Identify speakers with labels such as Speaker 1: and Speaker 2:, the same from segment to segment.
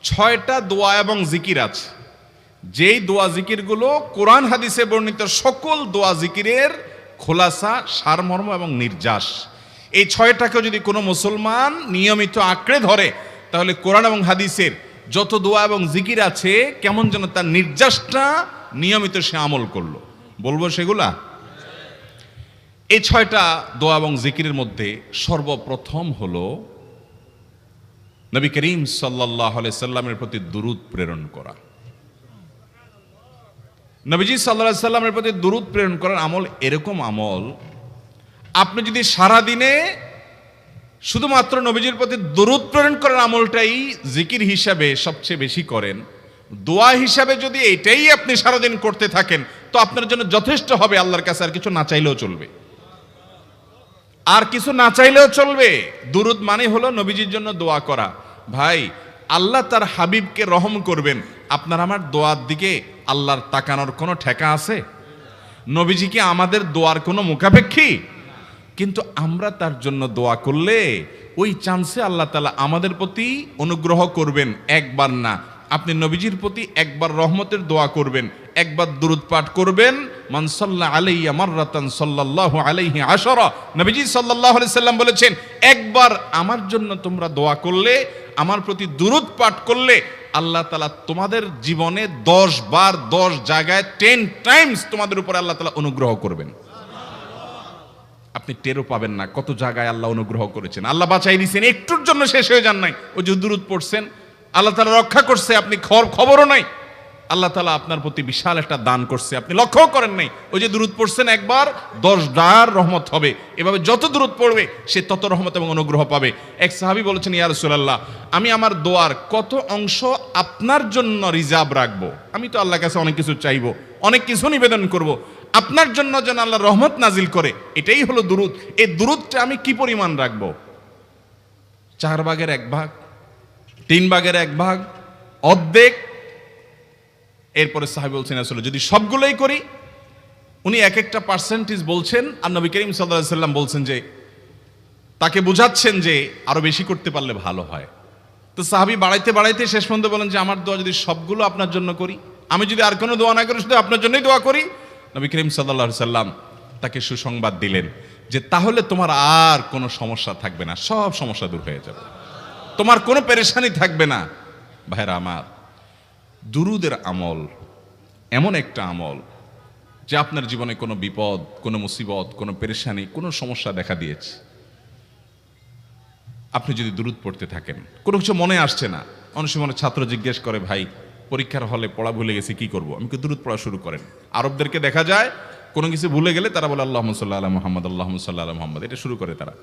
Speaker 1: 6টা দোয়া এবং জিকির আছে, যেই দোয়া জিকিরগুলো কোরআন হাদিসে বর্ণিত সকল দোয়া জিকিরের খোলাসা, সারমর্ম এবং নির্যাস। এই 6টাকে যদি কোনো মুসলমান নিয়মিত আঁকড়ে ধরে, তাহলে কোরআন এবং হাদিসের যত দোয়া এবং জিকির আছে কেমন যেন তার নির্যাসটা নিয়মিত সে আমল করলো। বলবো সেগুলা? এই 6টা দোয়া এবং জিকিরের মধ্যে সর্বপ্রথম হলো নবী করিম সাল্লাল্লাহু আলাইহি সাল্লামের প্রতি দুরূদ প্রেরণ করা। নবীজি সাল্লাল্লাহু আলাইহি সাল্লামের প্রতি দুরূদ প্রেরণ করার আমল এরকম আমল, আপনি যদি সারা দিনে শুধুমাত্র নবীজির প্রতি দুরূদ প্রেরণ করার আমলটাই জিকির হিসাবে সবচেয়ে বেশি করেন, দোয়া হিসাবে যদি এটাই আপনি সারাদিন করতে থাকেন, তো আপনার জন্য যথেষ্ট হবে। আল্লাহর কাছে আর কিছু না চাইলেও চলবে, আর কিছু না চাইলেও চলবে। দুরূদ মানে হলো নবীজির জন্য দোয়া করা। ভাই, আল্লাহ তার হাবিবকে রহম করবেন, আপনার আমার দোয়ার দিকে আল্লাহর তাকানোর কোনো ঠেকা আছে? নবীজি কি আমাদের দোয়ার কোনো মুখাপেক্ষী? কিন্তু আমরা তার জন্য দোয়া করলে ওই চান্সে আল্লাহ তাআলা আমাদের প্রতি অনুগ্রহ করবেন। একবার না, আপনি নবীজির প্রতি একবার রহমতের দোয়া করবেন, একবার দুরূদ পাঠ করবেন। মান সাল্লা আলাইয়া মাররাতান সাল্লাল্লাহু আলাইহি আশারা, নবীজি সাল্লাল্লাহু আলাইহি সাল্লাম বলেছেন, একবার আমার জন্য তোমরা দোয়া করলে, আমার প্রতি দুরূদ পাঠ করলে, আল্লাহ তাআলা তোমাদের জীবনে 10 বার 10 জায়গায় 10 টাইমস তোমাদের উপরে আল্লাহ তাআলা অনুগ্রহ করবেন। আপনি টেরও পাবেন না কত জায়গায় আল্লাহ অনুগ্রহ করেছেন। আল্লাহ বাঁচাই দিয়েছেন, একটুর জন্য শেষ হয়ে যান নাই। ওই যে দুরূদ পড়ছেন, আল্লাহ তাআলা রক্ষা করছে, আপনি খবরও নাই। আল্লাহ তাআলা আপনার প্রতি বিশাল একটা দান করছে, আপনি লক্ষ্যও করেন নাই। ওই যে দুরূদ পড়ছেন একবার, 10 বার রহমত হবে। এভাবে যত দুরূদ পড়বে সে তত রহমত এবং অনুগ্রহ পাবে। এক সাহাবী বলেছেন, ইয়া রাসূলুল্লাহ, আমি আমার দোয়ার কত অংশ আপনার জন্য রিজার্ভ রাখবো? আমি তো আল্লাহর কাছে অনেক কিছু চাইবো, অনেক কিছু নিবেদন করব, আপনার জন্য যেন আল্লাহ রহমত নাজিল করে, এটাই হলো দুরূদ। এই দুরূদটা আমি কি পরিমাণ রাখবো? 4 ভাগের 1 ভাগ, 3 ভাগের 1 ভাগ, অর্ধেক? এরপরে সাহাবী বলছেন, আসলে যদি সবগুলোই করি, উনি এক একটা পার্সেন্টেজ বলছেন, আর নবী করিম সাল্লাল্লাহু আলাইহি সাল্লাম বলছেন যে, তাকে বোঝাচ্ছেন যে আরো বেশি করতে পারলে ভালো হয়। তো সাহাবী বাড়াইতে বাড়াইতে শেষ পর্যন্ত বলেন যে, আমার দোয়া যদি সবগুলো আপনার জন্য করি, আমি যদি আর কোনো দোয়া না করি, শুধু আপনার জন্যই দোয়া করি, নবী করিম সাল্লাল্লাহু আলাইহি সাল্লাম তাকে সুসংবাদ দিলেন যে, তাহলে তোমার আর কোনো সমস্যা থাকবে না, সব সমস্যা দূর হয়ে যাবে, তোমার কোনো পেরেশানি থাকবে না। ভাইরা আমার, দুরূদের আমল এমন একটা আমল যে আপনার জীবনে কোনো বিপদ, কোনো মুসিবত, কোনো পেরেশানি, কোনো সমস্যা দেখা দিয়েছে, আপনি যদি দুরূদ পড়তে থাকেন, কোনো কিছু মনে আসছে না, অনেক সময় ছাত্র জিজ্ঞেস করে, ভাই পরীক্ষার হলে পড়া ভুলে গেছি, কি করব? আমি দুরূদ পড়া শুরু করেন। আরবদেরকে দেখা যায় কোনো কিছু ভুলে গেলে তারা বলে আল্লাহুম্মা সাল্লি আলা মুহাম্মদ, আল্লাহুম্মা সাল্লি আলা মুহাম্মদ, এটা শুরু করে তারা।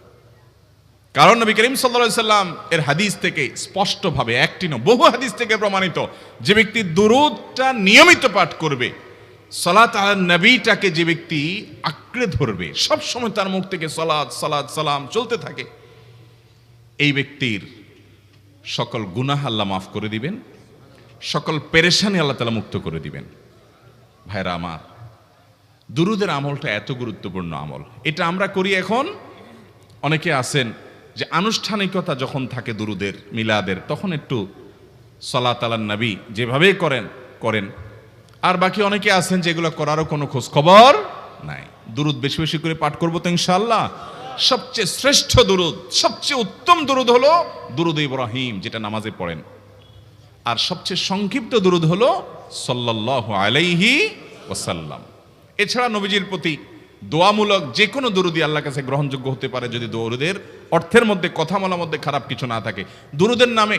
Speaker 1: কারণ নবী করিম সাল্লাল্লাহু আলাইহি সাল্লাম এর হাদিস থেকে স্পষ্টভাবে, একটি নয় বহু হাদিস থেকে প্রমাণিত, যে ব্যক্তি দুরূদটা নিয়মিত পাঠ করবে, সালাত আলা নবীটাকে যে ব্যক্তি আঁকড়ে ধরবে, সব সময় তার মুখ থেকে সালাত সালাত সালাম চলতে থাকে, এই ব্যক্তির সকল গুনাহ আল্লাহ মাফ করে দিবেন, সকল পেরেশানি আল্লাহ তাআলা মুক্ত করে দিবেন। ভাইরা আমার, দুরূদের আমলটা এত গুরুত্বপূর্ণ আমল, এটা আমরা করি এখন। অনেকে আছেন যে আনুষ্ঠানিকতা যখন থাকে দুরূদের, মিলাদের, তখন একটু সালাত আলান নবী যেভাবে করেন। আর বাকি অনেকে আছেন যেগুলো করারও কোনো খোঁজ খবর নাই। দুরূদ বেশি বেশি করে পাঠ করবো তো ইনশাআল্লাহ। সবচেয়ে শ্রেষ্ঠ দুরূদ, সবচেয়ে উত্তম দুরূদ হলো দুরূদ ইব্রাহিম, যেটা নামাজে পড়েন। আর সবচেয়ে সংক্ষিপ্ত দুরূদ হলো সাল্লাল্লাহু আলাইহি ওয়াসাল্লাম। এছাড়া নবীজির প্রতি দোয়ামূলক যে কোনো দুরূদই আল্লাহর কাছে গ্রহণযোগ্য হতে পারে, যদি দুরূদের অর্থের মধ্যে, কথামালার মধ্যে খারাপ কিছু না থাকে। দুরূদের নামে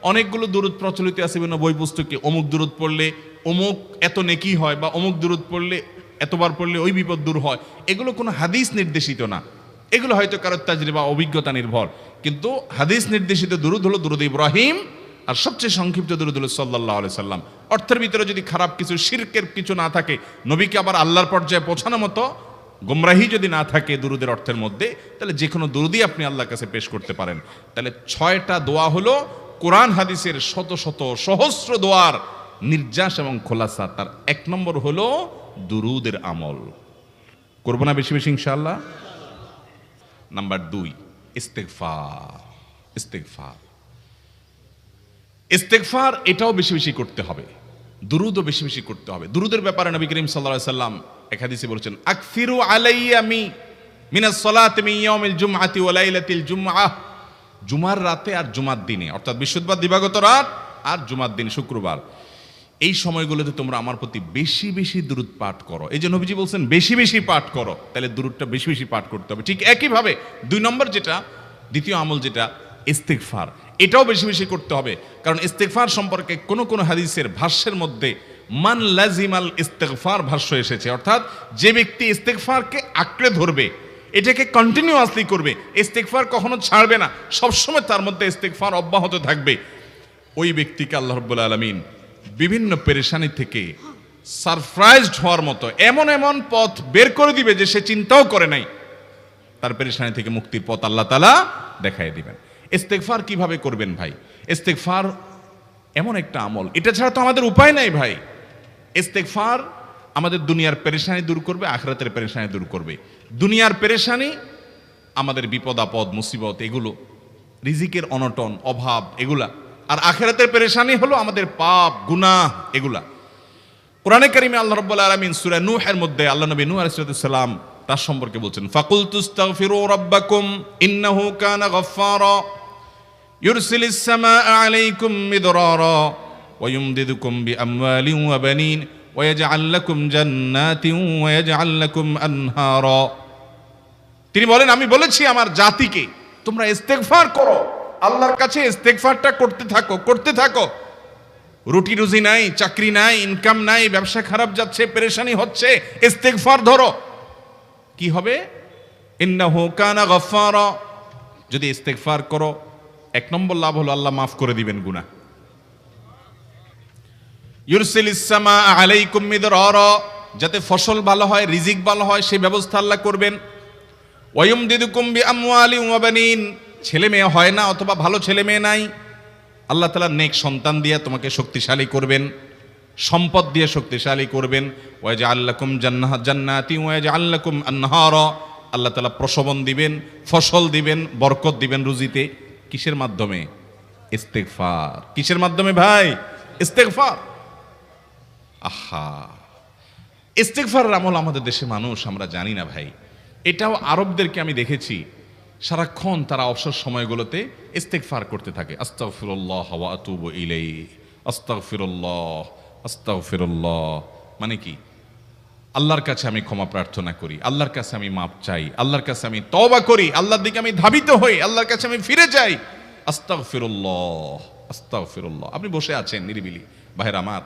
Speaker 1: অনেকগুলো দুরূদ প্রচলিত আছে বিভিন্ন বই পুস্তকে, অমুক দুরূদ পড়লে অমুক এত নেকি হয়, বা অমুক দুরূদ পড়লে এতবার পড়লে ওই বিপদ দূর হয়। এগুলো কোনো হাদিস নির্দেশিত না, এগুলো হয়তো কারো তাজরিবা, অভিজ্ঞতা নির্ভর। কিন্তু হাদিস নির্দেশিত দুরূদ হলো দুরূদ ইব্রাহিম, আর সবচেয়ে সংক্ষিপ্ত দুরূদ হলো সাল্লাল্লাহু আলাইহি সাল্লাম। অর্থের ভিতরে যদি খারাপ কিছু, শিরকের কিছু না থাকে, নবীকে আবার আল্লাহর পর্যায়ে পৌঁছানোর মতো গুমরাহি যদি না থাকে দুরূদের অর্থের মধ্যে, তাহলে যে কোনো দুরূদই আপনি আল্লাহর কাছে পেশ করতে পারেন। তাহলে 6টা দোয়া হলো কোরআন হাদিসের শত শত সহস্র দোয়ার নির্যাস এবং খোলাসা। তার 1 নম্বর হলো দুরূদের আমল। করবো না বেশি বেশি ইনশাআল্লাহ? নাম্বার 2, ইস্তেগফার। ইস্তেগফার ইস্তেগফার এটাও বেশি বেশি করতে হবে, দুরূদও বেশি বেশি করতে হবে। দুরূদের ব্যাপারে নবী করিম সাল্লাল্লাহু আলাইহি সাল্লাম এক হাদিসে বলেছেন, আকসিরু আলাইয়া মিনাস সালাতি মিন ইয়াউমিল জুমআতি ওয়া লাইলাতিল জুমআহ। জুমার রাতে আর জুমার দিনে, অর্থাৎ বৃহস্পতিবার দিবাগত রাত আর জুমার দিন শুক্রবার, এই সময়গুলোতে তোমরা আমার প্রতি বেশি বেশি দুরূদ পাঠ করো। এই যে নবীজি বলছেন বেশি বেশি পাঠ করো, তাহলে দুরূদটা বেশি বেশি পাঠ করতে হবে। ঠিক একইভাবে 2 নম্বর যেটা, দ্বিতীয় আমল যেটা ইস্তেগফার, এটাও বেশি বেশি করতে হবে। কারণ ইস্তেগফার সম্পর্কে কোন কোন হাদিসের ভাষ্যের মধ্যে মান লাজিমাল ইস্তেগফার ভাষ্য এসেছে, অর্থাৎ যে ব্যক্তি ইস্তেগফারকে আঁকড়ে ধরবে, এটাকে কন্টিনিউয়াসলি করবে, ইস্তেগফার কখনো ছাড়বে না, সবসময় তার মধ্যে ইস্তেগফার অব্যাহত থাকবে, ওই ব্যক্তিকে আল্লাহ রাব্বুল আলামিন বিভিন্ন পেরেশানি থেকে সারপ্রাইজড হওয়ার মতো এমন এমন পথ বের করে দিবে যে সে চিন্তাও করে নাই, তার পেরেশানি থেকে মুক্তির পথ আল্লাহ তাআলা দেখায় দিবেন। ইস্তেগফার কিভাবে করবেন ভাই? ইস্তেগফার এমন একটা আমল, এটা ছাড়া তো আমাদের উপায় নাই ভাই। ইস্তেগফার আমাদের দুনিয়ার পেরেশানি দূর করবে, আখিরাতের পেরেশানি দূর করবে। দুনিয়ার পেরেশানি আমাদের বিপদ আপদ মুসিবত, এগুলো রিজিকের অনটন অভাব এগুলা, আর আখিরাতের পেরেশানি হলো আমাদের পাপ গুনাহ এগুলা। কোরআনে কারিমে আল্লাহ রাব্বুল আলামিন সূরা নূহের মধ্যে আল্লাহ নবী নূহ আলাইহিস সালাম তার সম্পর্কে বলছেন, ফাকুলতুস্তাগফিরু রাব্বাকুম ইন্নাহু কানা গাফফারা ইউরসিলিস সামাআ আলাইকুম মিদরারা ওয়া ইউমদিদুকুম বিআমওয়ালিন ওয়া বানিন ওয়া ইয়াজআল লাকুম জান্নাতিন ওয়া ইয়াজআল লাকুম আনহারা। তিনি বলেন, আমি বলেছি আমার জাতিকে তোমরা ইস্তেগফার করো, আল্লাহর কাছে ইস্তেগফারটা করতে থাকো, করতে থাকো। রুটি রুজি নাই, চাকরি নাই, ইনকাম নাই, ব্যবসা খারাপ যাচ্ছে, পেরেশানি হচ্ছে, ইস্তেগফার ধরো, কি হবে? ইন্নাহু কানা গাফফারা। যদি ইস্তেগফার করো, 1 নম্বর লাভ হলো আল্লাহ মাফ করে দিবেন গুনাহ। ইউরসিলিস সামাআ আলাইকুম মিদরারা, যাতে ফসল ভালো হয়, রিজিক ভালো হয়, সেই ব্যবস্থা আল্লাহ করবেন। ওয়া ইউমদিদুকুম বিআমওয়ালিন ওয়া বানিন, ছেলে মেয়ে হয় না অথবা ভালো ছেলে মেয়ে নাই, আল্লাহ তাআলা নেক সন্তান দিয়ে তোমাকে শক্তিশালী করবেন, সম্পদ দিয়ে শক্তিশালী করবেন। ওয়া ইয়াজআল লাকুম জান্নাতিন ওয়া ইয়াজআল লাকুম আনহারা, আল্লাহ তাআলা প্রসবন দিবেন, ফসল দিবেন, বরকত দিবেন রুজিতে। কিসের মাধ্যমে? ইস্তেগফার। কিসের মাধ্যমে ভাই? ইস্তেগফার। আহা, ইস্তেগফারের আমল আমাদের দেশে মানুষ আমরা জানি না ভাই। এটাও আরবদেরকে আমি দেখেছি, সারাক্ষণ তারা অবসর সময়গুলোতে ইস্তেগফার করতে থাকে, আস্তাগফিরুল্লাহ ওয়া আতুবু ইলাইহি, আস্তাগফিরুল্লাহ আস্তাগফিরুল্লাহ। মানে কি? আল্লাহর কাছে আমি ক্ষমা প্রার্থনা করি, আল্লাহর কাছে আমি মাপ চাই, আল্লাহর কাছে আমি তওবা করি, আল্লাহর দিকে আমি ধাবিত হই, আল্লাহর কাছে আমি ফিরে যাই, আস্তাগফিরুল্লাহ আস্তাগফিরুল্লাহ। আপনি বসে আছেন নিরিবিলি, ভাইরা আমার,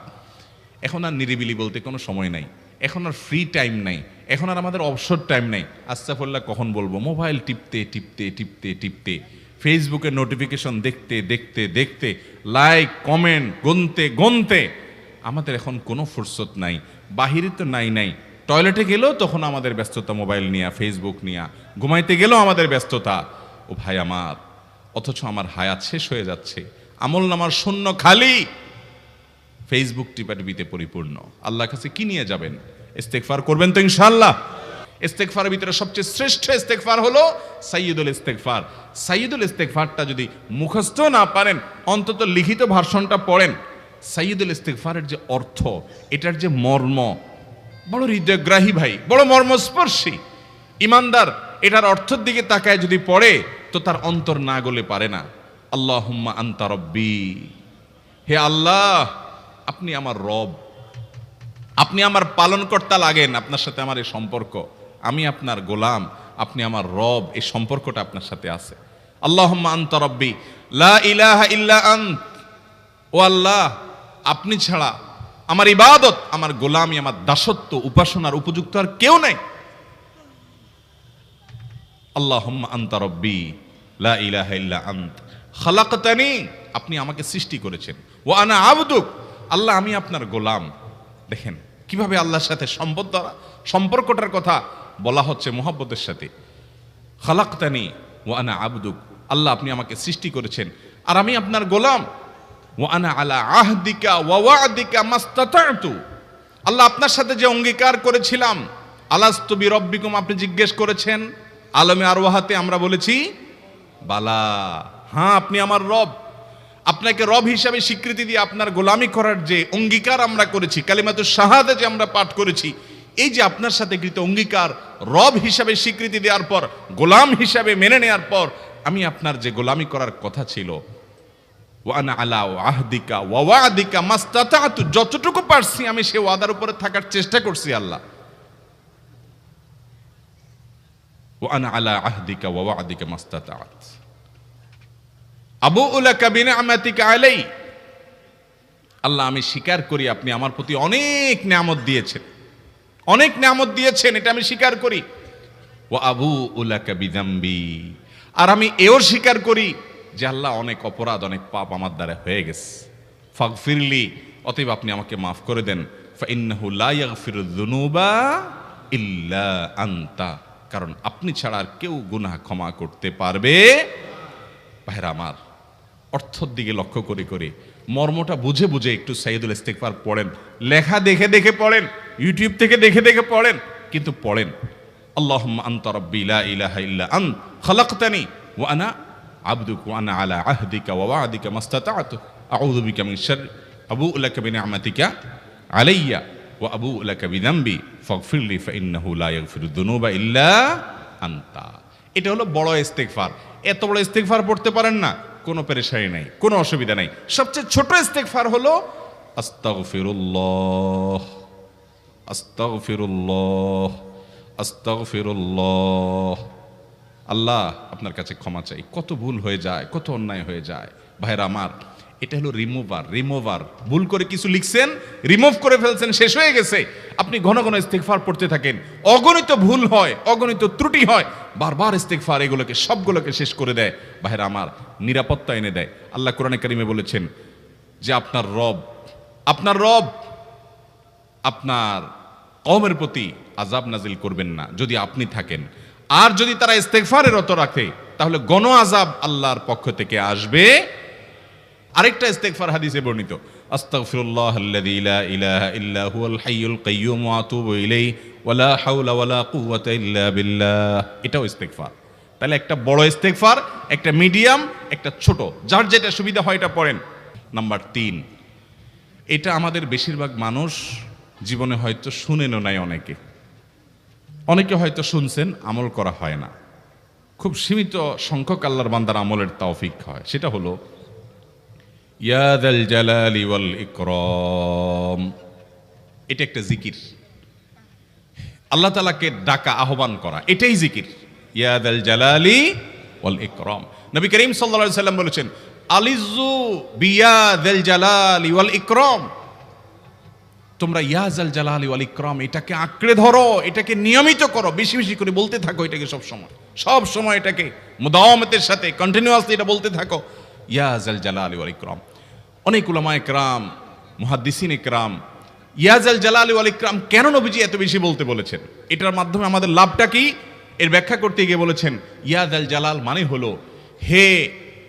Speaker 1: এখন আর নিরিবিলি বলতে কোনো সময় নাই, এখন আর ফ্রি টাইম নাই, এখন আর আমাদের অবসর টাইম নাই। আস্তাগফিরুল্লাহ কখন বলবো? মোবাইল টিপতে টিপতে টিপতে টিপতে, ফেসবুকের নোটিফিকেশন দেখতে দেখতে দেখতে, লাইক কমেন্ট গুনতে গুনতে আমাদের এখন কোনো ফুরসত নাই। বাহিরে তো নাই, টয়লেটে গেলেও তখন আমাদের ব্যস্ততা মোবাইল নিয়ে, ফেসবুক নিয়ে, ঘুমাইতে গেলেও আমাদের ব্যস্ততা। ও ভাই আমার, অথচ আমার হায়াত শেষ হয়ে যাচ্ছে, আমল নামার শূন্য খালি, ফেসবুক টিপাটিপিতে পরিপূর্ণ। আল্লাহর কাছে কি নিয়ে যাবেন? ইস্তেগফার করবেন তো ইনশাআল্লাহ। ইস্তেগফারের ভিতরে সবচেয়ে শ্রেষ্ঠ ইস্তেগফার হলো সাইয়্যিদুল ইস্তেগফার। সাইয়্যিদুল ইস্তেগফারটা যদি মুখস্থ না পারেন, অন্তত লিখিত ভার্সনটা পড়েন। সাইয়্যিদুল ইস্তেগফারের যে অর্থ, এটার যে মর্ম, বড় হৃদয়গ্রাহী ভাই, বড় মর্মস্পর্শী। ইমানদার এটার অর্থের দিকে তাকায় যদি পড়ে, তো তার অন্তর না গলে পারে না। আল্লাহুম্মা আনতা রব্বি, হে আল্লাহ আপনি আমার রব, আপনি আমার পালনকর্তা লাগেন, আপনার সাথে আমার এই সম্পর্ক, আমি আপনার গোলাম, আপনি আমার রব, এই সম্পর্কটা আপনার সাথে আছে। আল্লাহুম্মা আনতা রব্বি লা ইলাহা ইল্লা আন্ত, ও আল্লাহ আপনি ছাড়া আমার ইবাদত, আমার গোলামি, আমার দাসত্ব, উপাসনার উপযুক্ত আর কেউ নাই। আল্লাহুম্মা আনতা রব্বি লা ইলাহা ইল্লা আন্ত খালাকতানি, আপনি আমাকে সৃষ্টি করেছেন, ওয়া আনা আবদুক, আল্লাহ আমি আপনার গোলাম। দেখেন কিভাবে আল্লাহর সাথে সম্পর্কটার কথা বলা হচ্ছে মুহাব্বতের সাথে। খালাকতানি ওয়া আনা আবদুক, আল্লাহ আপনি আমাকে সৃষ্টি করেছেন আর আমি আপনার গোলাম। ওয়া আনা আলা আহদিকা ওয়া ওয়া'দিকা মাস্তাতা'তু, আল্লাহ আপনার সাথে যে অঙ্গীকার করেছিলাম, আলাস্তু বিরব্বিকুম, আপনি জিজ্ঞেস করেছেন, আলমে আরওয়াহাতে আমরা বলেছি বালা, হ্যাঁ আপনি আমার রব। আপনাকে রব হিসাবে স্বীকৃতি দিয়ে আপনার গোলামি করার যে অঙ্গীকার আমরা করেছি, কালিমাতুশ শাহাদা যে আমরা পাঠ করেছি, এই যে আপনার সাথে কৃত অঙ্গীকার, রব হিসাবে স্বীকৃতি দেওয়ার পর, গোলাম হিসাবে মেনে নেওয়ার পর, আমি আপনার যে গোলামি করার কথা ছিল, ওয়ানা আলা আহদিকা ওয়া ওয়াদিকা মাস্তাতাতু, যতটুকু পারছি আমি সে ওয়াদার উপরে থাকার চেষ্টা করছি আল্লাহ। ওয়ানা আলা আহদিকা ওয়া ওয়াদিকা মাস্তাতাত আবুউ লাকা বিনিআমাতিকা আলাই, আল্লাহ আমি স্বীকার করি আপনি আমার প্রতি অনেক নিয়ামত দিয়েছেন, অনেক নিয়ামত দিয়েছেন, এটা আমি স্বীকার করি। ওয়া আবুউ লাকা বিযামবি, আর আমি এও স্বীকার করি যে আল্লাহ অনেক অপরাধ, অনেক পাপ আমার দ্বারা হয়ে গেছে। ফাগফিরলি, অতএব আপনি আমাকে মাফ করে দেন। ফাইন্নাহু লা ইয়াগফিরুয যুনুবা ইল্লা আনতা, কারণ আপনি ছাড়া আর কেউ গুনাহ ক্ষমা করতে পারবে। ভাইরা আমার, অর্থের দিকে লক্ষ্য করে করে, মর্মটা বুঝে বুঝে একটু সাইয়্যিদুল ইস্তিগফার পড়েন, লেখা দেখে দেখে পড়েন, ইউটিউব থেকে দেখে দেখে পড়েন, কিন্তু পড়েন। আল্লাহুম্মা আনতা রাব্বি লা ইলাহা ইল্লা আনত খালাকতানি ওয়া আনা আবদুকা ওয়া আনা আলা আহদিকা ওয়া ওয়াদিকা মাস্তাতাতু আউযু বিকা মিন শাররি আবুউ লাকা বিনিআমাতিকা আলাইয়া ওয়া আবুউ লাকা বিযামবি ফাগফিরলি ফাইন্নাহু লা ইয়াগফিরুয যুনুবা ইল্লা আনতা। এটা হলো বড় ইস্তিগফার। এত বড় ইস্তিগফার পড়তে পারেন না, কোনো পেরেশানি নাই, কোনো অসুবিধা নাই। সবচেয়ে ছোট ইস্তিগফার হলো আস্তাগফিরুল্লাহ আস্তাগফিরুল্লাহ আস্তাগফিরুল্লাহ। আল্লাহ আপনার কাছে ক্ষমা চাই, কত ভুল হয়ে যায়, কত অন্যায় হয়ে যায়। ভাইরা আমার, এটা হলো রিমুভার। ভুল করে কিছু লিখছেন, রিমুভ করে ফেলছেন, শেষ হয়ে গেছে। আপনি ঘন ঘন ইস্তিগফার পড়তে থাকেন, অগণিত ভুল হয়, অগণিত ত্রুটি হয়, বারবার ইস্তিগফার এগুলোকে সবগুলোকে শেষ করে দেয়। ভাইরা আমার, নিরাপত্তা এনে দেয়। আল্লাহ কোরআনে কারিমে বলেছেন যে আপনার রব আপনার কওমের প্রতি আযাব নাজিল করবেন না যদি আপনি থাকেন। আর যদি তারা ইস্তিগফারে রত রাখে, তাহলে গণ আযাব আল্লাহর পক্ষ থেকে আসবে। আরেকটা ইস্তিগফার হাদিসে বর্ণিত, আস্তাগফিরুল্লাহাল্লাযী লা ইলাহা ইল্লা হুয়াল হাইয়ুল কাইয়্যুম ওয়া আতুবু ইলাইহি ওয়া লা হাওলা ওয়া লা কুওয়াতা ইল্লা বিল্লাহ। এটাও ইস্তিগফার। তাহলে একটা বড় ইস্তিগফার, একটা মিডিয়াম, একটা ছোট, যার যেটা সুবিধা হয় এটা পড়েন। নাম্বার 3, এটা আমাদের বেশিরভাগ মানুষ জীবনে হয়তো শুনেনও নাই, অনেকে হয়তো শুনছেন, আমল করা হয় না। খুব সীমিত সংখ্যক আল্লাহর বান্দার আমলের তৌফিক হয়। সেটা হলো ইয়া যাল জালালি ওয়াল ইকরাম। এটা একটা জিকির, আল্লাহ তাআলাকে ডাকা, আহ্বান করা, এটাই জিকির। ইয়া যাল জালালি ওয়াল ইকরাম। নবী করিম সাল্লাল্লাহু আলাইহি সাল্লাম বলেছেন, আলিযু বিয়া যাল জালালি ওয়াল ইকরাম। তোমরা ইয়া যাল জালালি ওয়াল ইকরাম এটাকে আঁকড়ে ধরো, এটাকে নিয়মিত করো, বেশি বেশি করে বলতে থাকো এটাকে সব সময় এটাকে মুদাওয়ামাতের সাথে কন্টিনিউয়াসলি এটা বলতে থাকো, ইয়া যাল জালালি ওয়াল ইকরাম। অনেক উলামায়ে কেরাম, মুহাদ্দিসিনে কেরাম ইয়া যাল জালালি ওয়াল ইকরাম কেন নবীজি এত বেশি বলতে বলেছেন, এটার মাধ্যমে আমাদের লাভটা কি, এর ব্যাখ্যা করতে গিয়ে বলেছেন ইয়া যাল জালাল মানে হলো হে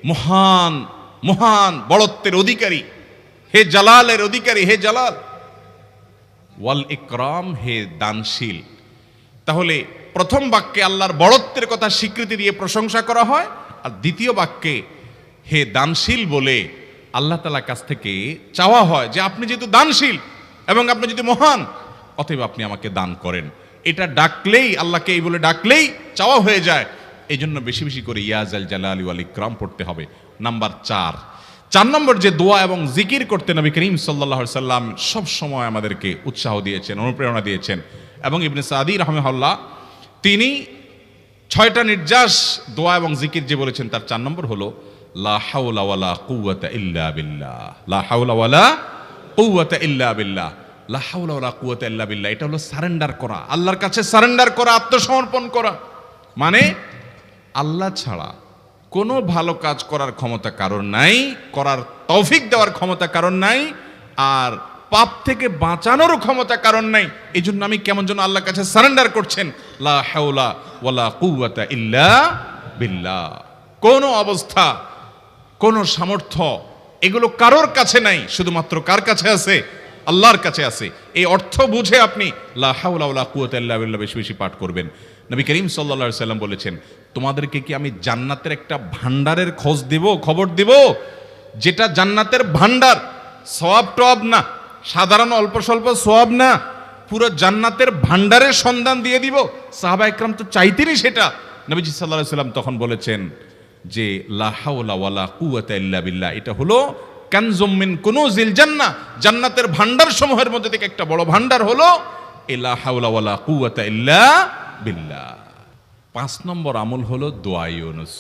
Speaker 1: মহান মহান বড়ত্বের অধিকারী, হে জালালের অধিকারী, হে জালাল। ওয়াল ইকরাম, হে দানশীল। তাহলে প্রথম বাক্যে আল্লাহর বড়ত্বের কথা স্বীকৃতি দিয়ে প্রশংসা করা হয়, আর দ্বিতীয় বাক্যে হে দানশীল বলে আল্লাহ তাআলার কাছ থেকে চাওয়া হয় যে আপনি যেহেতু দানশীল এবং আপনি যদি মহান, অতএব আপনি আমাকে দান করেন। এটা ডাকলেই, আল্লাহকে এই বলে ডাকলেই চাওয়া হয়ে যায়। এই জন্য বেশি বেশি করে ইয়া যাল জালালি ওয়াল ইকরাম পড়তে হবে। নাম্বার 4 নম্বর যে দোয়া এবং জিকির করতে নবী করিম সাল্লাল্লাহু আলাইহি সাল্লাম সব সময় আমাদেরকে উৎসাহ দিয়েছেন, অনুপ্রেরণা দিয়েছেন। এবং ইবনে সাদি রাহিমাহুল্লাহ তিনি 6টা নির্যাস দোয়া এবং জিকির যে বলেছেন, তার 4 নম্বর হলো লা হাওলা ওয়ালা কুওয়াতা ইল্লা বিল্লাহ। লা হাওলা ওয়ালা কুওয়াতা ইল্লা বিল্লাহ। লা হাওলা ওয়ালা কুওয়াতা ইল্লা বিল্লাহ, এটা হলো সারেন্ডার করা, আল্লাহর কাছে সারেন্ডার করা, আত্মসমর্পণ করা। মানে আল্লাহ ছাড়া কোনো ভালো কাজ করার ক্ষমতা কারণ নাই, করার তৌফিক দেওয়ার ক্ষমতা কারণ নাই, আর পাপ থেকে বাঁচানোরও ক্ষমতা কারণ নাই। এই জন্য আমি কেমন যেন আল্লাহর কাছে সারেন্ডার করছেন, লা হাওলা ওয়ালা কুওয়াতা ইল্লা বিল্লাহ। কোনো অবস্থা, কোনো সামর্থ্য এগুলো কারোর কাছে নাই, শুধুমাত্র কার কাছে আছে? আল্লাহর কাছে আছে। এই অর্থ বুঝে আপনি লা হাওলা ওয়ালা কুওয়াতা ইল্লা বিল্লাহ বেশি বেশি পাঠ করবেন। নবী করিম সাল্লাল্লাহু আলাইহি সাল্লাম বলেছেন, তোমাদেরকে কি আমি জান্নাতের একটা ভান্ডারের খবর দিব যেটা জান্নাতের ভান্ডার, সওয়াব টওয়াব না, সাধারণ অল্প স্বল্প সওয়াব না, পুরো জান্নাতের ভান্ডারের সন্ধান দিয়ে দিব। সাহাবা একরাম তো চাইতেনই সেটা। নবীজি সাল্লাল্লাহু আলাইহি সাল্লাম তখন বলেছেন যে লা হাওলা ওয়ালা কুওয়াতা ইল্লা বিল্লাহ, এটা হলো কানজুম মিন কুনুজিল জান্নাহ, জান্নাতের ভান্ডার সমূহের মধ্যে থেকে একটা বড় ভান্ডার হলো লা হাওলা ওয়ালা কুওয়াতা ইল্লা বিল্লাহ। 5 নম্বর আমল হলো দোয়া ইউনুস।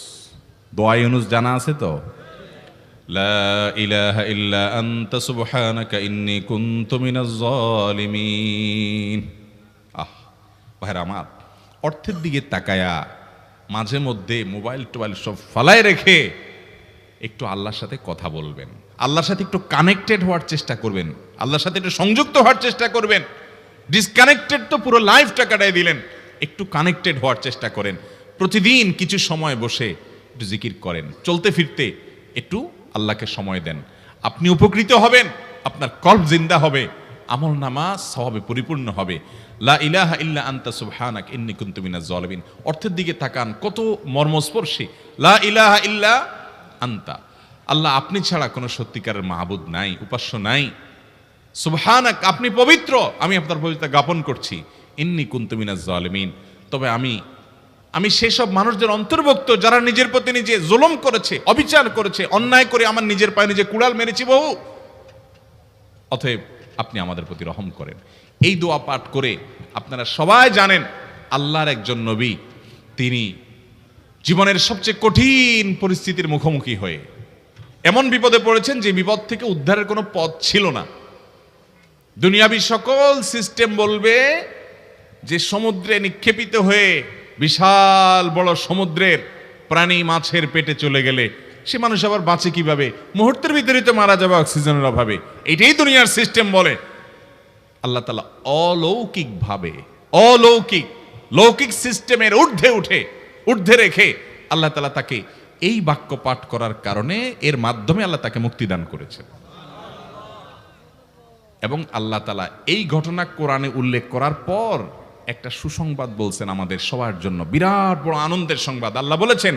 Speaker 1: দোয়া ইউনুস জানা আছে তো? লা ইলাহা ইল্লা আনতা সুবহানাকা ইন্নী কুনতু মিনাজ জালিমিন। ভাইরা আমার, অর্থের দিকে তাকায়া মাঝে মধ্যে মোবাইল টোবাইল সব ফালায় রেখে একটু আল্লাহর সাথে কথা বলবেন, আল্লাহর সাথে একটু কানেক্টেড হওয়ার চেষ্টা করবেন, আল্লাহর সাথে একটু সংযুক্ত হওয়ার চেষ্টা করবেন। ডিসকানেক্টেড তো পুরো লাইফটা কাটাই দিলেন, একটু কানেক্টেড হওয়ার চেষ্টা করেন। প্রতিদিন কিছু সময় বসে একটু জিকির করেন, চলতে ফিরতে একটু আল্লাহকে সময় দেন। আপনি উপকৃত হবেন, আপনার কল্ব জিন্দা হবে, আমল নামা সওয়াবে পরিপূর্ণ হবে। লা ইলাহা ইল্লা আনতা সুবহানাক ইন্নী কুনতু মিনাজ জালিমিন। অর্থের দিকে তাকান, কত মর্মস্পর্শী। লা ইলাহা ইল্লা আনতা, আল্লাহ আপনি ছাড়া কোনো সত্যিকারের মাহবুদ নাই, উপাস্য নাই। সুবহানাক, আপনি পবিত্র, আমি আপনার পবিত্রতা জ্ঞাপন করছি। ইন্নী কুনতু মিনাজ জালিমিন, তবে আমি সেসব মানুষদের অন্তর্ভুক্ত যারা নিজের প্রতি নিজে জুলুম করেছে, অবিচার করেছে, অন্যায় করে আমার নিজের পায়ে নিজে কুড়াল মেরেছি বহু। অতএব আপনি আমাদের প্রতি রহম করেন। এই দোয়া পাঠ করে আপনারা সবাই জানেন আল্লাহর একজন নবী, তিনি জীবনের সবচেয়ে কঠিন পরিস্থিতির মুখোমুখি হয়ে এমন বিপদে পড়েছেন যে বিপদ থেকে উদ্ধারের কোনো পথ ছিল না। দুনিয়াবী সকল সিস্টেম বলবে যে সমুদ্রে নিক্ষেপিত হয়ে বিশাল বড় সমুদ্রের প্রাণী মাছের পেটে চলে গেলে সে মানুষ আবার বাঁচে কিভাবে? মুহূর্তের ভিতরে তো মারা যাবে অক্সিজেনের অভাবে। এটাই দুনিয়ার সিস্টেম বলে। আল্লাহ তাআলা অলৌকিকভাবে, লৌকিক সিস্টেমের ঊর্ধ্বে রেখে আল্লাহ তাআলা তাকে এই বাক্য পাঠ করার কারণে, এর মাধ্যমে আল্লাহ তাকে মুক্তি দান করেছেন। এবং আল্লাহ তাআলা এই ঘটনা কোরআনে উল্লেখ করার পর একটা সুসংবাদ বলছেন আমাদের সবার জন্য, বিরাট বড় আনন্দের সংবাদ। আল্লাহ বলেছেন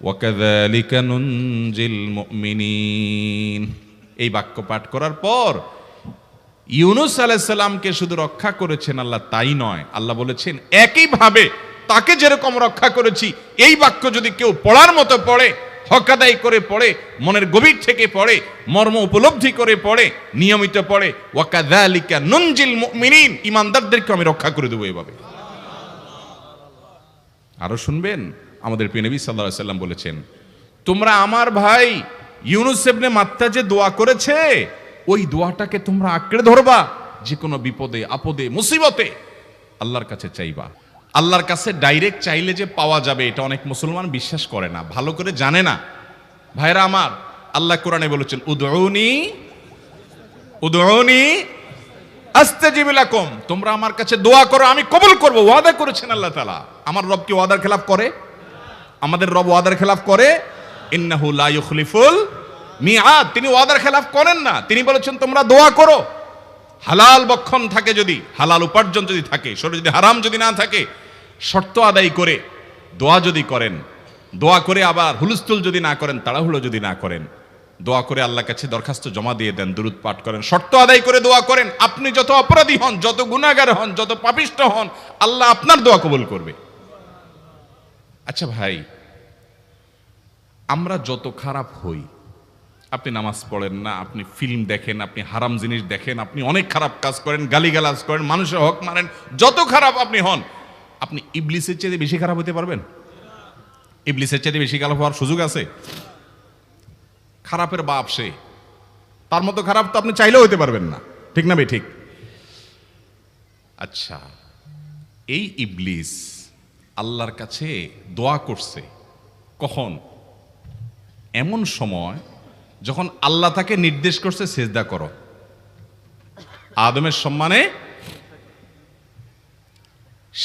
Speaker 1: ওয়াকাযালিকা নুনজিল মুমিনিন। এই বাক্য পাঠ করার পর ইউনুস আলাইহিস সালামকে শুধু রক্ষা করেছেন আল্লাহ তাই নয়, আল্লাহ বলেছেন একইভাবে তাকে যেরকম রক্ষা করেছি, এই বাক্য যদি কেউ পড়ার মতো পড়ে, হক আদায় করে পড়ে, মনের গভীর থেকে পড়ে, মর্ম উপলব্ধি করে পড়ে, নিয়মিত পড়ে, ওয়াকাযালিকা নুনজিল মুমিনিন, ঈমানদারদেরকে আমি রক্ষা করে দেব এভাবে। আরো শুনবেন, আমাদের প্রিয় নবী সাল্লাল্লাহু আলাইহি সাল্লাম বলেছেন, তোমরা আমার ভাই ইউনুস ইবনে মাত্তা যে দোয়া করেছে, ওই দোয়াটাকে তোমরা আঁকড়ে ধরবা, যে কোনো বিপদে আপদে মুসিবতে আল্লাহর কাছে চাইবা। আল্লাহর কাছে ডাইরেক্ট চাইলে যে পাওয়া যাবে, এটা অনেক মুসলমান বিশ্বাস করে না, ভালো করে জানে না। ভাইরা আমার, আল্লাহ কোরআনে বলেছেন উদউনি আস্তাজিব লাকুম, তোমরা আমার কাছে দোয়া করো, আমি কবুল করব। ওয়াদা করেছেন আল্লাহ তাআলা। আমার রব কি ওয়াদার খেলাফ করে? আমাদের রব ওয়াদার খেলাফ করে? ইন্নাহু লা ইউখলিফুল মিআদ, তিনি ওয়াদার খেলাফ করেন না। তিনি বলেছেন তোমরা দোয়া করো, হালাল বক্ষণ থাকে, যদি হালাল উপার্জন যদি থাকে, শরীরে যদি হারাম যদি না থাকে, শর্ত আদায় করে দোয়া যদি করেন, দোয়া করে আবার হুলস্থুল যদি না করেন, তাড়াহুড়ো যদি না করেন, দোয়া করে আল্লাহর কাছে দরখাস্ত জমা দিয়ে দেন, দুরূদ পাঠ করেন, শর্ত আদায় করে দোয়া করেন, আপনি যত অপরাধী হন, যত গুনাহগার হন, যত পাপিষ্ঠ হন, আল্লাহ আপনার দোয়া কবুল করবে। আচ্ছা ভাই, আমরা যত খারাপ হই, আপনি নামাজ পড়েন না, আপনি ফিল্ম দেখেন, আপনি হারাম জিনিস দেখেন, আপনি অনেক খারাপ কাজ করেন, গালিগালাজ করেন, মানুষের হক মারেন, যত খারাপ আপনি হন, আপনি ইবলিসের চেয়ে বেশি খারাপ হতে পারবেন? ইবলিসের চেয়ে বেশি খারাপ হওয়ার সুযোগ আছে? খারাপের বাপ সে, তার মতো খারাপ তো আপনি চাইলেও হতে পারবেন না, ঠিক না ভাই? ঠিক। আচ্ছা, এই ইবলিস আল্লাহর কাছে দোয়া করছে কখন? এমন সময় যখন আল্লাহ তাকে নির্দেশ করছে সিজদা করো, আদমের সম্মানে।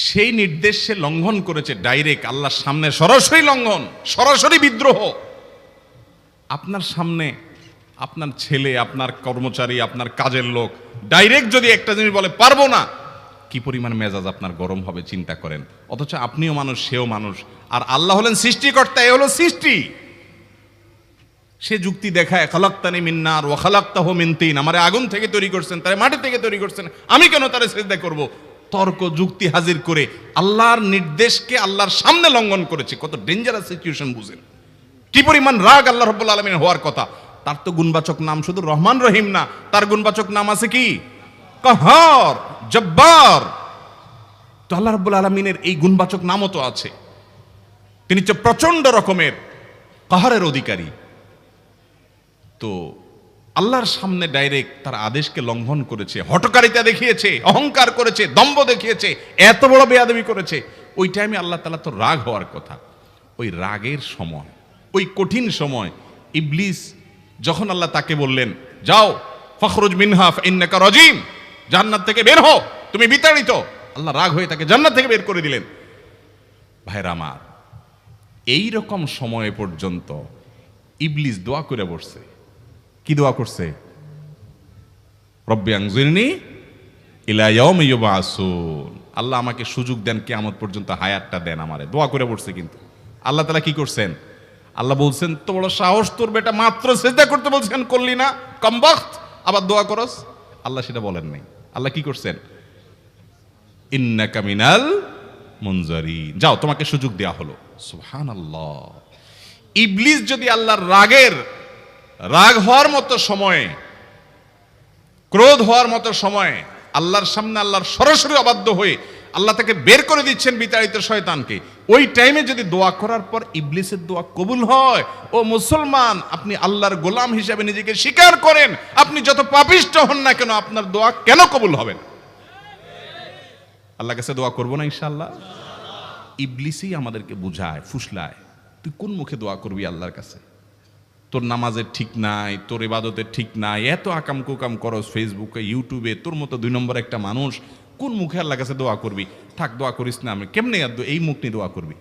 Speaker 1: সেই নির্দেশ সে লঙ্ঘন করেছে, ডাইরেক্ট আল্লাহর সামনে সরাসরি লঙ্ঘন, সরাসরি বিদ্রোহ। আপনার সামনে আপনার ছেলে, আপনার কর্মচারী, আপনার কাজের লোক ডাইরেক্ট যদি একটা জিনিস বলে পারবো না, কি পরিমাণ মেজাজ আপনার গরম হবে চিন্তা করেন। অথচ আপনিও মানুষ, সেও মানুষ, আর আল্লাহ হলেন সৃষ্টিকর্তা, এ হলো সৃষ্টি। সে যুক্তি দেখায় খালাক্তানি মিন নার ওয়া খালাক্তাহু মিন তিন, আমারে আগুন থেকে তৈরি করছেন, তারে মাটি থেকে তৈরি করছেন, আমি কেন তারে সিজদা করব? তর্ক যুক্তি হাজির করে আল্লাহর নির্দেশকে আল্লাহর সামনে লঙ্ঘন করেছে। কত ডেঞ্জারাস সিচুয়েশন বুঝেন, কি পরিমাণ রাগ আল্লাহ রাব্বুল আলামিন হওয়ার কথা। তার তো গুণবাচক নাম শুধু রহমান রহিম না, তার গুণবাচক নাম আছে কি? কাহার, জব্বার। তো আল্লাহ রাব্বুল আলামিনের এই গুণবাচক নামও তো আছে। তিনি তো প্রচন্ড রকমের কাহারের অধিকারী। তো আল্লাহর সামনে ডাইরেক্ট তার আদেশকে লঙ্ঘন করেছে, হঠকারিতা দেখিয়েছে, অহংকার করেছে, দম্ভ দেখিয়েছে, এত বড় বেয়াদবি করেছে। ওই টাইমে আল্লাহ তাআলা তো রাগ হওয়ার কথা। ওই রাগের সময়, ওই কঠিন সময় ইবলিস যখন আল্লাহ তাকে বললেন, যাও ফখরুজ মিনহা ফাইন্নাকা রাজিম, জান্নাত থেকে বের হও, তুমি বিতাড়িত, আল্লাহ রাগ হয়ে তাকে জান্নাত থেকে বের করে দিলেন। ভাইরা আমার, এই রকম সময় পর্যন্ত ইবলিস দোয়া করে বসছে। কি দোয়া করছে? রব্বি আনজিরনি ইলা ইয়াউমি ইউবআসুন, আল্লাহ আমাকে সুযোগ দেন, কিয়ামত পর্যন্ত হায়াতটা দেন আমারে, দোয়া করে বসছে। কিন্তু আল্লাহ তাআলা কি করছেন? আল্লাহ বলছেন, তো বড় সাহস তোর বেটা, মাত্র সিজদা করতে বলছেন করলি না, কমবখত, আবার দোয়া করস? আল্লাহ সেটা বলেন নাই। আল্লাহ কি করছেন? ইন্নাকা মিনাল মুনজারিন, যাও তোমাকে সুযোগ দেয়া হলো। সুবহানাল্লাহ। ইবলিস যদি আল্লাহর রাগ হওয়ার মতো সময়ে, ক্রোধ হওয়ার মতো সময়ে আল্লাহর সামনে আল্লাহর সরাসরি অবাধ্য হয়ে আল্লাহ তাকে বের করে দিচ্ছেন বিতাড়িত শয়তানকে, ওই টাইমে যদি দোয়া করার পর ইবলিসের দোয়া কবুল হয়, ও মুসলমান, আপনি আল্লাহর গোলাম হিসেবে নিজেকে স্বীকার করেন, আপনি যত পাপিষ্ঠ হন না কেন, আপনার দোয়া কেন কবুল হবে না? আল্লাহর কাছে দোয়া করবো না ইনশাআল্লাহ? ইবলিসই আমাদেরকে বুঝায়, ফুসলায়, তুই কোন মুখে দোয়া করবি আল্লাহর কাছে? তোর নামাজের ঠিক নাই, তোর ইবাদতের ঠিক নাই, এত আকাম কুকাম করস ফেসবুকে, ইউটিউবে, তোর মতো 2 নম্বর একটা মানুষ, কোন মুখে আল্লাহর কাছে দোয়া করবি? থাক, দোয়া করিস না, আমি কেমনে এই মুখ নিয়ে দোয়া করবি?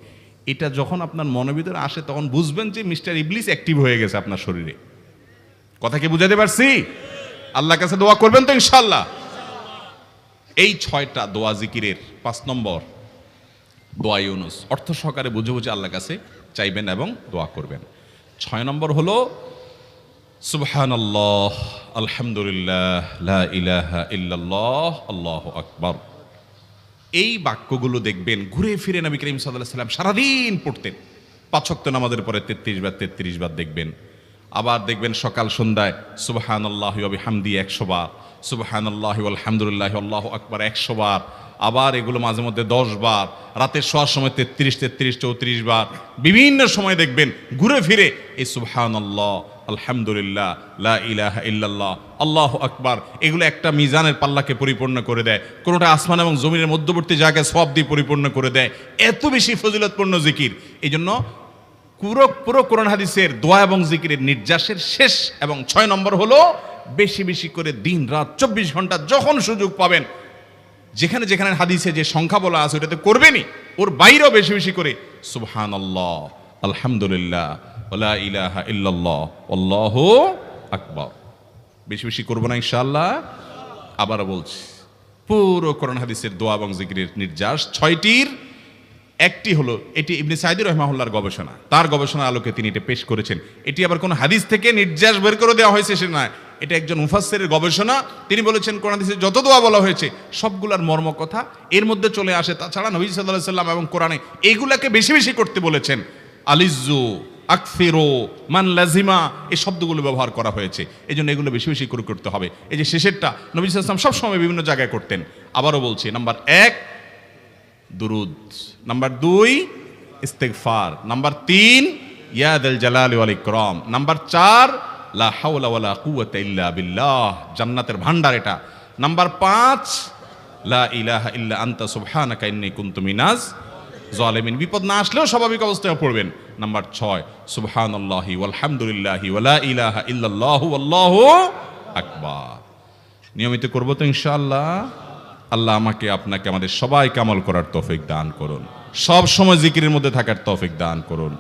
Speaker 1: এটা যখন আপনার মনের ভিতরে আসে, তখন বুঝবেন যে মিস্টার ইবলিস অ্যাক্টিভ হয়ে গেছে আপনার শরীরে। কথা কি বুঝাতে পারছি? আল্লাহর কাছে দোয়া করবেন তো ইনশাআল্লাহ? এই 6টা দোয়া জিকিরের 5 নম্বর দোয়া ইউনুস, অর্থ সহকারে বুঝে বুঝে আল্লাহর কাছে চাইবেন এবং দোয়া করবেন। 6 নম্বর হলো সুবহানাল্লাহ, আলহামদুলিল্লাহ, লা ইলাহা ইল্লাল্লাহ, আল্লাহু আকবার। এই বাক্যগুলো দেখবেন ঘুরে ফিরে নবী করিম সাল্লাল্লাহু আলাইহি ওয়াসাল্লাম সারাদিন পড়তেন। 5 ওয়াক্ত নামাজের পরে 33 বার দেখবেন। আবার দেখবেন সকাল সন্ধ্যায় সুবহানাল্লাহি ওয়া বিহামদি 100 বার, সুবহানাল্লাহি ওয়াল হামদুলিল্লাহি আল্লাহু আকবার 100 বার। আবার এগুলো মাঝে মধ্যে 10 বার, রাতের শোয়ার সময় 33, 34 বার। বিভিন্ন সময় দেখবেন ঘুরে ফিরে এই সুবহানাল্লাহ, আলহামদুলিল্লাহ, লা ইলাহা ইল্লাল্লাহ, আল্লাহু আকবার, এগুলো একটা মিজানের পাল্লাকে পরিপূর্ণ করে দেয়। কোনোটা আসমান এবং জমিনের মধ্যবর্তী জায়গায় সওয়াব দিয়ে পরিপূর্ণ করে দেয়। এত বেশি ফজিলতপূর্ণ জিকির। এই জন্য পুরো কোরআন হাদিসের দোয়া এবং জিকিরের নির্যাসের শেষ এবং 6 নম্বর হলো বেশি বেশি করে দিন রাত 24 ঘন্টা যখন সুযোগ পাবেন, যেখানে যেখানে হাদিসে যে সংখ্যা বলা আছে ওটাতে করবেনই, ওর বাইরেও বেশি বেশি করে সুবহানাল্লাহ, আলহামদুলিল্লাহ, লা ইলাহা ইল্লাল্লাহ, আল্লাহু আকবার বেশি বেশি করব না ইনশাআল্লাহ? আবারও বলছি, পুরো কোরআন হাদিসের দোয়া এবং জিকিরের নির্যাস 6টির একটি হলো, এটি ইবনে সাঈদী রাহিমাহুল্লাহর গবেষণা, তার গবেষণার আলোকে তিনি এটা পেশ করেছেন। এটি আবার কোন হাদিস থেকে নির্যাস বের করে দেওয়া হয়েছে সে নয়, এটা একজন মুফাসসিরের গবেষণা। তিনি বলেছেন কোরআন হাদিসে যত দোয়া বলা হয়েছে সবগুলার মর্ম কথা এর মধ্যে চলে আসে। তাছাড়া নবী সাল্লাল্লাহু আলাইহি ওয়াসাল্লাম এবং কোরআনে এইগুলাকে বেশি বেশি করতে বলেছেন। আলিজ্জু, আকফিরু, মান লাজিমা, এই শব্দগুলো ব্যবহার করা হয়েছে। এই জন্য এগুলো বেশি বেশি করে করতে হবে। এই যে শেষেরটা নবী সাল্লাল্লাহু আলাইহি ওয়াসাল্লাম সবসময় বিভিন্ন জায়গায় করতেন। আবারও বলছি, নাম্বার 1 দুরুদ, নাম্বার 2 ইস্তিগফার, নাম্বার 3 ইয়া যাল জালালি ওয়াল ইকরাম, নাম্বার 4 লা হাওলা ওয়ালা কুওয়াতা ইল্লা বিল্লাহ, জান্নাতের ভান্ডার এটা, নাম্বার 5 লা ইলাহা ইল্লা আনতা সুবহানাকা ইন্নী কুনতু মিনাজ জালিমিন, বিপদ না আসলেও স্বাভাবিক অবস্থায় পড়বেন। নাম্বার 6 সুবহানাল্লাহি ওয়াল হামদুলিল্লাহি ওয়া লা ইলাহা ইল্লাল্লাহু আল্লাহু আকবার। নিয়মিত করব তো ইনশাআল্লাহ? আল্লাহ আমাকে আপনাকে আমাদের সবাইকে আমল করার তৌফিক দান করুন, সব সময় জিকিরের মধ্যে থাকার তৌফিক দান করুন।